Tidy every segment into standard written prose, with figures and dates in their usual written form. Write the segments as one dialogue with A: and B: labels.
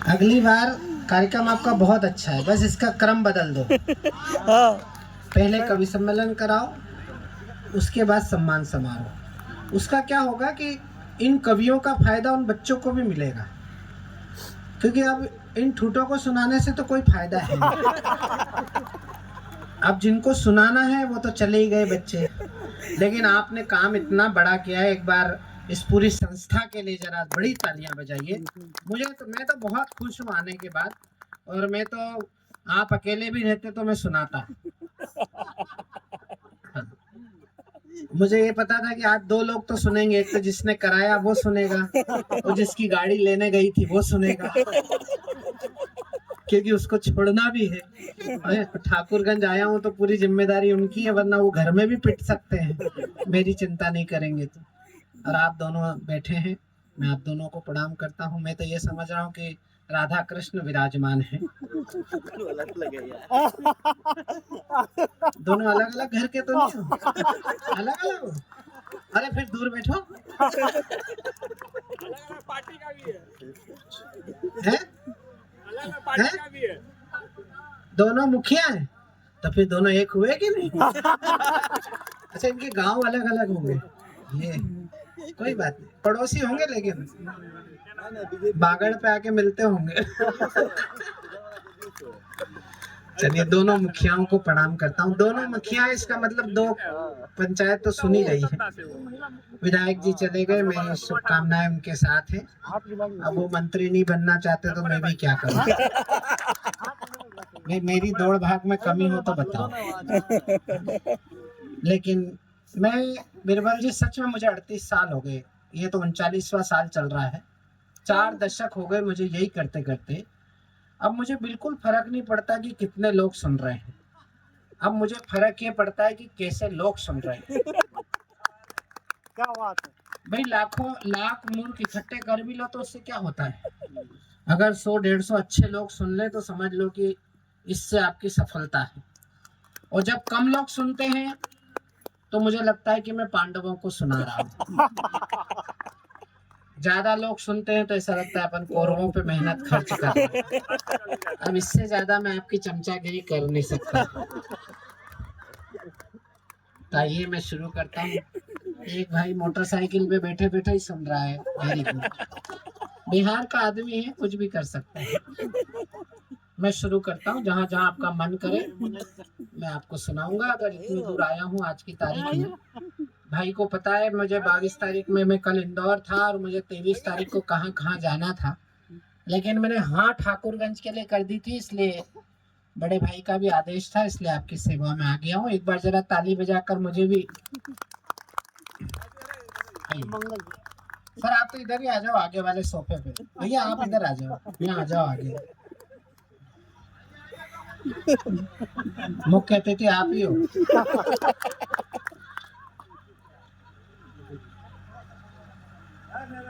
A: अगली बार कार्यक्रम आपका बहुत अच्छा है, बस इसका क्रम बदल दो। पहले कवि सम्मेलन कराओ, उसके बाद सम्मान समारोह। उसका क्या होगा कि इन कवियों का फायदा उन बच्चों को भी मिलेगा, क्योंकि अब इन ठूठों को सुनाने से तो कोई फायदा है नहीं। अब जिनको सुनाना है वो तो चले ही गए बच्चे, लेकिन आपने काम इतना बड़ा किया है। एक बार इस पूरी संस्था के लिए जरा बड़ी तालियां बजाइए। मैं तो बहुत खुश हूँ आने के बाद, और मैं तो, आप अकेले भी रहते तो मैं सुनाता। मुझे ये पता था कि आज दो लोग तो सुनेंगे, एक तो जिसने कराया वो सुनेगा, और जिसकी गाड़ी लेने गई थी वो सुनेगा, क्योंकि उसको छोड़ना भी है। ठाकुरगंज आया हूँ तो पूरी जिम्मेदारी उनकी है, वरना वो घर में भी पिट सकते हैं, मेरी चिंता नहीं करेंगे तो। और आप दोनों बैठे हैं, मैं आप दोनों को प्रणाम करता हूँ। मैं तो ये समझ रहा हूँ कि राधा कृष्ण विराजमान है। दोनों अलग अलग घर के तो नहीं हो? अलग अलग हो? अरे फिर दूर बैठो।
B: पार्टी का भी
A: है?
B: पार्टी का भी है।
A: दोनों मुखिया हैं, तो फिर दोनों एक हुए कि नहीं? अच्छा, इनके गांव अलग अलग होंगे, ये कोई बात नहीं, पड़ोसी होंगे, लेकिन बागड़ पे आके मिलते होंगे। चलिए, दोनों मुखियाओं को प्रणाम करता हूँ। दोनों मुखिया, इसका मतलब दो पंचायत तो सुनी गई है। विधायक जी चले गए, मेरी शुभकामनाएं उनके साथ है। अब वो मंत्री नहीं बनना चाहते तो मैं भी क्या करूँ? मेरी दौड़ भाग में कमी हो तो बताओ। लेकिन मैं, बीरबल जी, सच में मुझे 38 साल हो गए, ये तो 39वां साल चल रहा है। 4 दशक हो गए मुझे यही करते करते। अब मुझे बिल्कुल फर्क नहीं पड़ता कि कितने लोग सुन रहे हैं, अब मुझे फर्क ये पड़ता है कि कैसे लोग सुन रहे हैं।
B: क्या बात है
A: भाई, लाखों लाख मूर्ख इकट्ठे कर भी लो तो उससे क्या होता है? अगर 100-150 अच्छे लोग सुन ले तो समझ लो कि इससे आपकी सफलता है। और जब कम लोग सुनते हैं तो मुझे लगता है कि मैं पांडवों को सुना रहा हूँ। ज्यादा लोग सुनते हैं तो ऐसा लगता है अपन कौरवों पे मेहनत खर्च कर रहे हैं। अब इससे ज्यादा मैं आपकी चमचागिरी कर नहीं सकता। तो आइए मैं शुरू करता हूँ। एक भाई मोटरसाइकिल पे बैठे बैठे ही सुन रहा है, वेरी गुड। बिहार का आदमी है, कुछ भी कर सकता है। मैं शुरू करता हूँ, जहाँ जहाँ आपका मन करे मैं आपको सुनाऊंगा। अगर इतनी दूर आया हूँ आज की तारीख में, भाई को पता है मुझे 22 तारीख में मैं कल इंदौर था, और मुझे 23 तारीख को कहाँ कहाँ जाना था, लेकिन मैंने हाँ ठाकुरगंज के लिए कर दी थी, इसलिए बड़े भाई का भी आदेश था, इसलिए आपकी सेवा में आ गया हूँ। एक बार जरा ताली बजाकर मुझे भी। सर, आप तो इधर ही आ जाओ, आगे वाले सोफे पे। भैया आप इधर आ जाओ, यहाँ आ जाओ आगे। मुख्य अतिथि आप ही हो।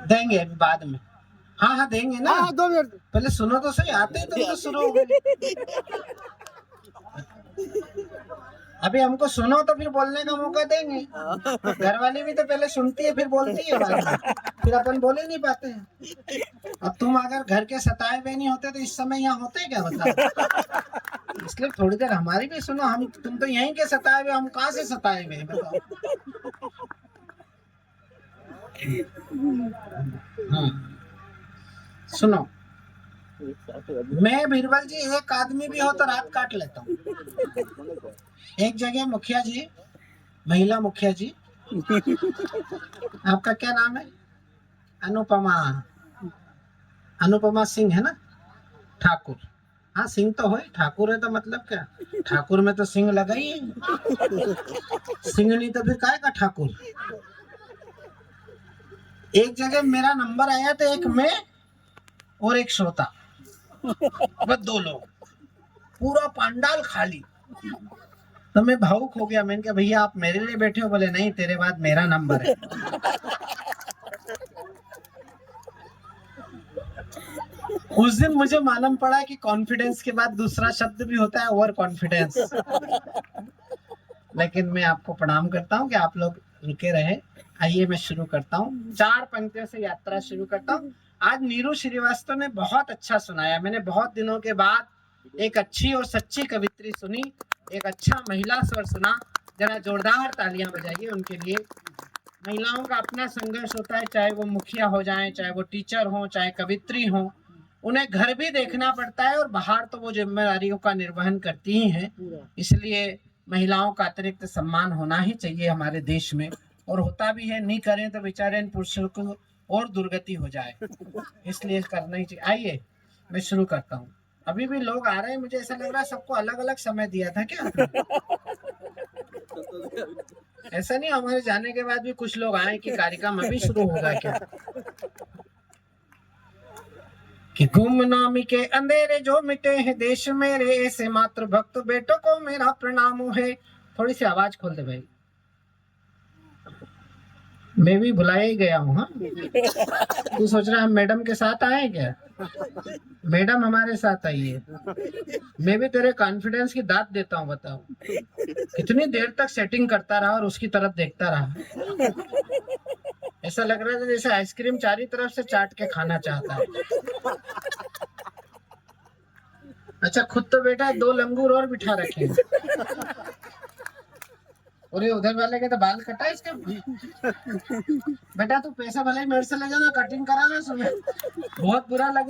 A: देंगे अभी बाद में। हाँ हाँ देंगे ना।
B: हाँ 2 मिनट
A: पहले सुनो तो सही, आते ही तुम तो शुरू हो गए। अभी हमको सुनो तो फिर बोलने का मौका देंगे। घर वाली भी तो पहले सुनती है फिर बोलती है बाद में, फिर अपन बोल ही नहीं पाते हैं। अब तुम अगर घर के सताए हुए नहीं होते तो इस समय यहाँ होते क्या, बताओ? इसलिए थोड़ी देर हमारी भी सुनो। हम, तुम तो यहीं के सताए हुए, हम कहाँ से सताए हुए हैं, बताओ? हाँ सुनो, मैं बीरबल जी एक आदमी भी हो तो रात काट लेता हूँ। एक जगह मुखिया जी, महिला मुखिया जी, आपका क्या नाम है? अनुपमा, अनुपमा सिंह है ना? ठाकुर, हाँ सिंह तो है, ठाकुर है तो मतलब क्या, ठाकुर में तो सिंह लगा ही है। सिंह नहीं तो फिर काहे का ठाकुर? एक जगह मेरा नंबर आया तो एक मैं और एक श्रोता, बस 2 लोग, पूरा पंडाल खाली। तो मैं भावुक हो गया, मैंने कहा भैया आप मेरे लिए बैठे हो? बोले नहीं, तेरे बाद मेरा नंबर है। उस दिन मुझे मालूम पड़ा कि कॉन्फिडेंस के बाद दूसरा शब्द भी होता है, ओवर कॉन्फिडेंस। लेकिन मैं आपको प्रणाम करता हूँ कि आप लोग रुके रहे। आइए मैं शुरू करता हूँ, 4 पंक्तियों से यात्रा शुरू करता हूँ। आज नीरू श्रीवास्तव ने बहुत अच्छा सुनाया। मैंने बहुत दिनों के बाद एक अच्छी और सच्ची कवित्री सुनी, एक अच्छा महिला स्वर सुना। जरा जोरदार तालियां बजाइए उनके लिए। महिलाओं का अपना संघर्ष होता है, चाहे वो मुखिया हो जाएं, चाहे वो टीचर हो, चाहे कवित्री हो। उन्हें घर भी देखना पड़ता है और बाहर तो वो जिम्मेदारियों का निर्वहन करती ही हैं। इसलिए महिलाओं का अतिरिक्त सम्मान होना ही चाहिए हमारे देश में, और होता भी है। नहीं करें तो बेचारे इन पुरुषों को और दुर्गति हो जाए, इसलिए करना ही चाहिए। आइए मैं शुरू करता हूँ। अभी भी लोग आ रहे हैं, मुझे ऐसा लग रहा है सबको अलग अलग समय दिया था क्या आपने? ऐसा नहीं हमारे जाने के बाद भी कुछ लोग आए कि कार्यक्रम अभी शुरू होगा क्या? कि गुमनामी के अंधेरे जो मिटे हैं देश मेरे, ऐसे मातृ भक्त बेटों को मेरा प्रणाम है। थोड़ी सी आवाज खोल दे भाई, मैं भी भुलाया ही गया हूँ। हाँ, तू सोच रहा हम मैडम के साथ आए क्या? मैडम हमारे साथ आई है। मैं भी तेरे कॉन्फिडेंस की दाद देता हूँ। बताओ कितनी देर तक सेटिंग करता रहा और उसकी तरफ देखता रहा। ऐसा लग रहा था जैसे आइसक्रीम चारी तरफ से चाट के खाना चाहता है। अच्छा खुद तो बेटा 2 लंगूर और बिठा रखे हैं। और ये उधर वाले के तो बाल कटा है इसके। बेटा तू पैसा भले ही मेरे से ले जाना, कटिंग कराना सुबह, बहुत बुरा लग रहा है।